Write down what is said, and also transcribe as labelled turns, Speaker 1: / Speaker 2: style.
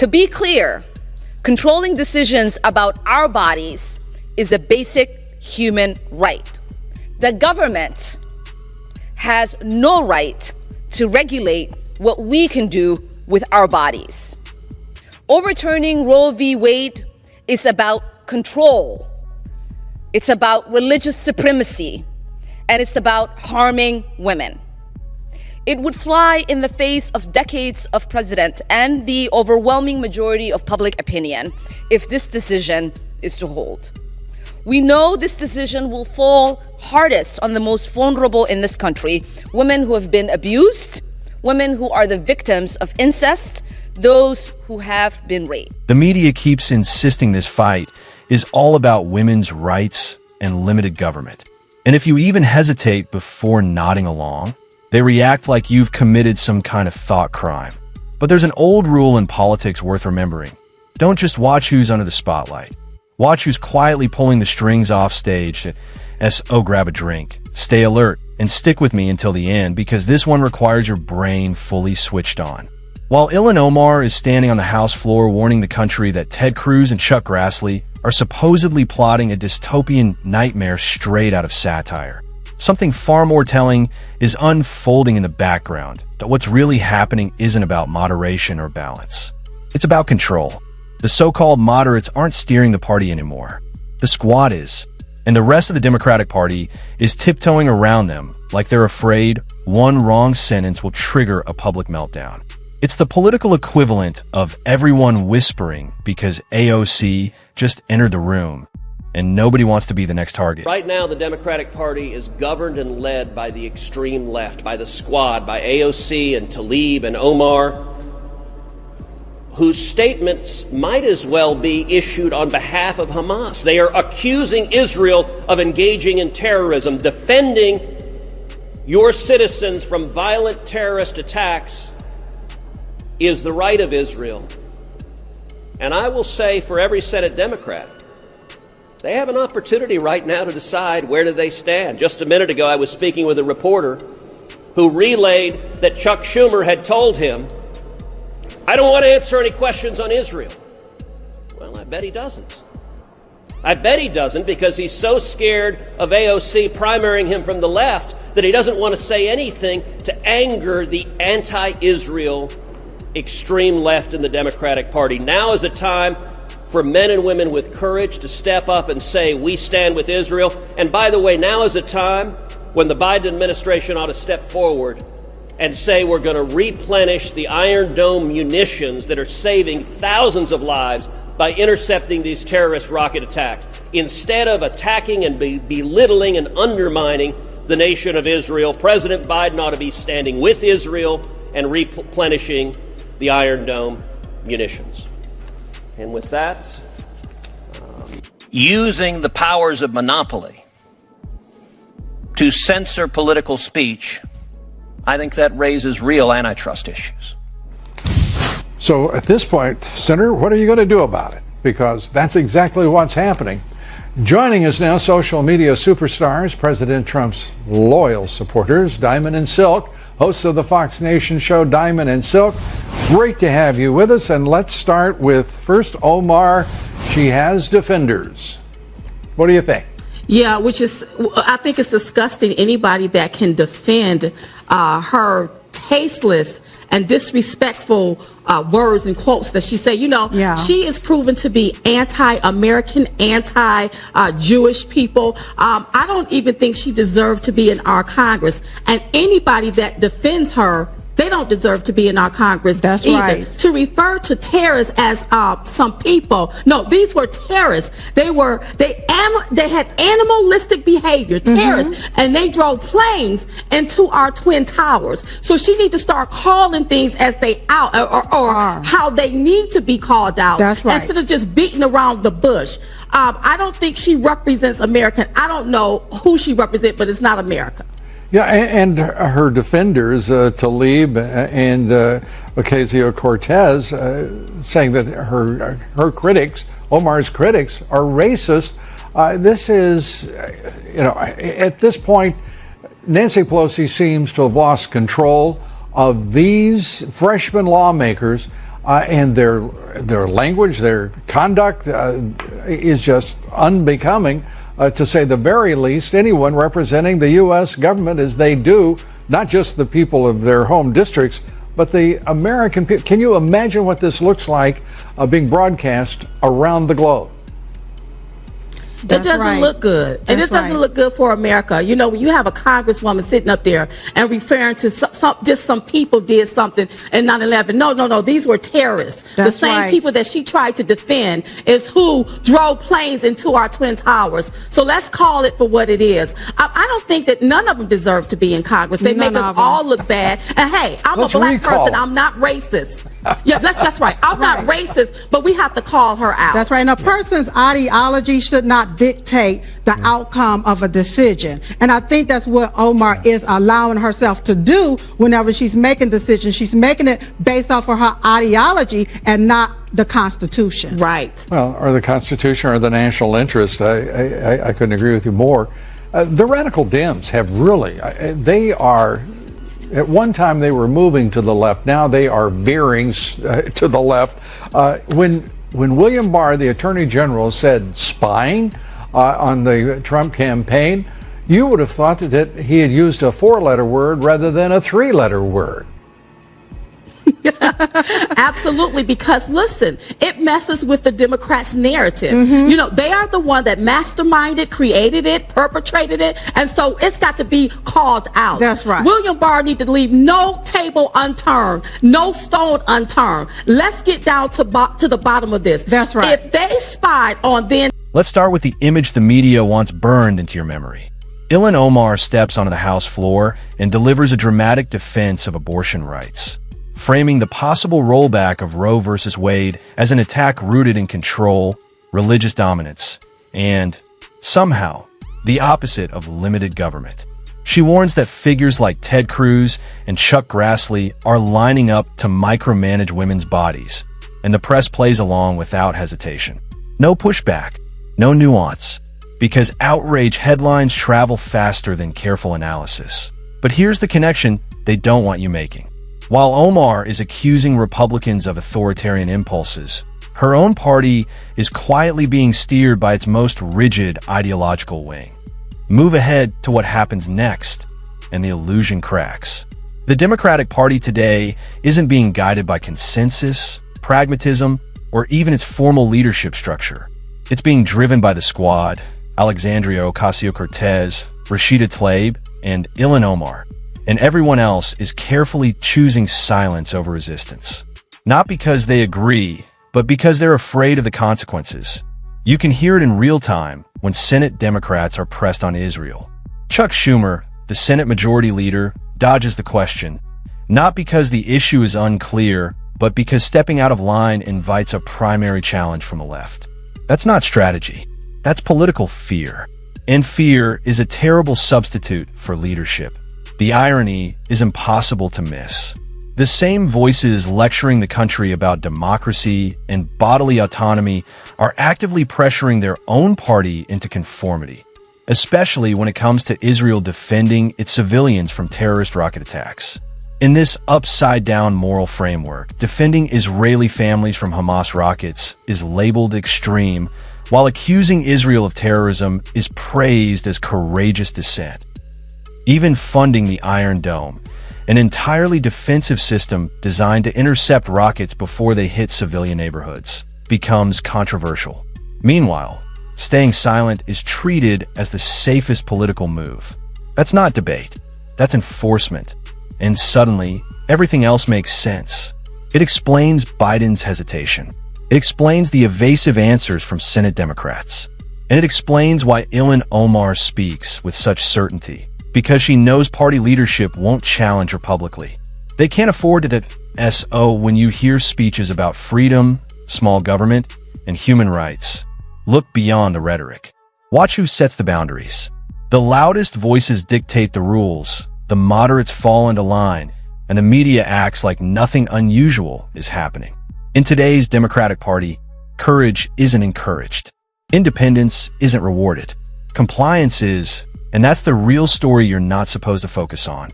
Speaker 1: To be clear, controlling decisions about our bodies is a basic human right. The government has no right to regulate what we can do with our bodies. Overturning Roe v. Wade is about control. It's about religious supremacy, and it's about harming women. It would fly in the face of decades of precedent and the overwhelming majority of public opinion if this decision is to hold. We know this decision will fall hardest on the most vulnerable in this country, women who have been abused, women who are the victims of incest, those who have been raped.
Speaker 2: The media keeps insisting this fight is all about women's rights and limited government. And if you even hesitate before nodding along, they react like you've committed some kind of thought crime. But there's an old rule in politics worth remembering. Don't just watch who's under the spotlight. Watch who's quietly pulling the strings off stage. Grab a drink. Stay alert and stick with me until the end, because this one requires your brain fully switched on. While Ilhan Omar is standing on the House floor warning the country that Ted Cruz and Chuck Grassley are supposedly plotting a dystopian nightmare straight out of satire, something far more telling is unfolding in the background, that what's really happening isn't about moderation or balance. It's about control. The so-called moderates aren't steering the party anymore. The squad is. And the rest of the Democratic Party is tiptoeing around them like they're afraid one wrong sentence will trigger a public meltdown. It's the political equivalent of everyone whispering because AOC just entered the room and nobody wants to be the next target.
Speaker 3: Right now, the Democratic Party is governed and led by the extreme left, by the squad, by AOC and Tlaib and Omar, whose statements might as well be issued on behalf of Hamas. They are accusing Israel of engaging in terrorism, defending your citizens from violent terrorist attacks is the right of Israel. And I will say for every Senate Democrat, they have an opportunity right now to decide where do they stand. Just a minute ago, I was speaking with a reporter who relayed that Chuck Schumer had told him, "I don't want to answer any questions on Israel." Well, I bet he doesn't. I bet he doesn't, because he's so scared of AOC primarying him from the left that he doesn't want to say anything to anger the anti-Israel extreme left in the Democratic Party. Now is a time for men and women with courage to step up and say, we stand with Israel. And by the way, now is a time when the Biden administration ought to step forward and say we're going to replenish the Iron Dome munitions that are saving thousands of lives by intercepting these terrorist rocket attacks, instead of attacking and belittling and undermining the nation of Israel. President Biden ought to be standing with Israel and replenishing the Iron Dome munitions. And with that, using the powers of monopoly to censor political speech, I think that raises real antitrust issues.
Speaker 4: So at this point, Senator, what are you going to do about it? Because that's exactly what's happening. Joining us now, social media superstars, President Trump's loyal supporters, Diamond and Silk, hosts of the Fox Nation show Diamond and Silk. Great to have you with us. And let's start with first Omar. She has defenders. What do you think?
Speaker 5: Yeah, I think it's disgusting, anybody that can defend her tasteless and disrespectful words and quotes that she said. She is proven to be anti-American, anti-Jewish people. I don't even think she deserved to be in our Congress. And anybody that defends her, they don't deserve to be in our Congress.
Speaker 6: That's
Speaker 5: either.
Speaker 6: right.
Speaker 5: To refer to terrorists as some people, no, these were terrorists. They had animalistic behavior, terrorists, and they drove planes into our Twin Towers. So she needs to start calling things as they out or how they need to be called out.
Speaker 6: That's right.
Speaker 5: Instead of just beating around the bush. I don't think she represents America. I don't know who she represents, but it's not America.
Speaker 4: Yeah, and her defenders, Tlaib and Ocasio-Cortez, saying that her critics, Omar's critics, are racist. This is, at this point, Nancy Pelosi seems to have lost control of these freshman lawmakers. and their language, their conduct is just unbecoming, to say the very least, anyone representing the U.S. government as they do, not just the people of their home districts, but the American people. Can you imagine what this looks like being broadcast around the globe?
Speaker 5: It doesn't look good. And it doesn't look good for America. You know, when you have a congresswoman sitting up there and referring to some people did something in 9/11. No. These were terrorists. The same people that she tried to defend is who drove planes into our Twin Towers. So let's call it for what it is. I don't think that none of them deserve to be in Congress. They make us all look bad. And hey, I'm a black person. I'm not racist. Yeah, that's right. I'm not racist, but we have to call her out.
Speaker 6: That's right. And a person's ideology should not dictate the outcome of a decision. And I think that's what Omar is allowing herself to do whenever she's making decisions. She's making it based off of her ideology and not the Constitution.
Speaker 5: Right.
Speaker 4: Well, or the Constitution or the national interest. I couldn't agree with you more. The radical Dems have really, they are... At one time, they were moving to the left. Now they are veering to the left. When William Barr, the Attorney General, said spying on the Trump campaign, you would have thought that he had used a 4-letter word rather than a 3-letter word.
Speaker 5: Absolutely, because listen, it messes with the Democrats' narrative. You know, they are the one that masterminded, created it, perpetrated it, and so it's got to be called out.
Speaker 6: That's right.
Speaker 5: William Barr need to leave no table unturned, no stone unturned. Let's get down to the bottom of this.
Speaker 6: That's right.
Speaker 5: If they spied on then...
Speaker 2: Let's start with the image the media wants burned into your memory. Ilhan Omar steps onto the House floor and delivers a dramatic defense of abortion rights, framing the possible rollback of Roe versus Wade as an attack rooted in control, religious dominance, and, somehow, the opposite of limited government. She warns that figures like Ted Cruz and Chuck Grassley are lining up to micromanage women's bodies, and the press plays along without hesitation. No pushback, no nuance, because outrage headlines travel faster than careful analysis. But here's the connection they don't want you making. While Omar is accusing Republicans of authoritarian impulses, her own party is quietly being steered by its most rigid ideological wing. Move ahead to what happens next, and the illusion cracks. The Democratic Party today isn't being guided by consensus, pragmatism, or even its formal leadership structure. It's being driven by the squad, Alexandria Ocasio-Cortez, Rashida Tlaib, and Ilhan Omar. And everyone else is carefully choosing silence over resistance. Not because they agree, but because they're afraid of the consequences. You can hear it in real time when Senate Democrats are pressed on Israel. Chuck Schumer, the Senate Majority Leader, dodges the question, not because the issue is unclear, but because stepping out of line invites a primary challenge from the left. That's not strategy. That's political fear. And fear is a terrible substitute for leadership. The irony is impossible to miss. The same voices lecturing the country about democracy and bodily autonomy are actively pressuring their own party into conformity, especially when it comes to Israel defending its civilians from terrorist rocket attacks. In this upside-down moral framework, defending Israeli families from Hamas rockets is labeled extreme, while accusing Israel of terrorism is praised as courageous dissent. Even funding the Iron Dome, an entirely defensive system designed to intercept rockets before they hit civilian neighborhoods, becomes controversial. Meanwhile, staying silent is treated as the safest political move. That's not debate. That's enforcement. And suddenly, everything else makes sense. It explains Biden's hesitation. It explains the evasive answers from Senate Democrats. And it explains why Ilhan Omar speaks with such certainty, because she knows party leadership won't challenge her publicly. They can't afford to SO when you hear speeches about freedom, small government, and human rights. Look beyond the rhetoric. Watch who sets the boundaries. The loudest voices dictate the rules, the moderates fall into line, and the media acts like nothing unusual is happening. In today's Democratic Party, courage isn't encouraged. Independence isn't rewarded. Compliance is, and that's the real story you're not supposed to focus on.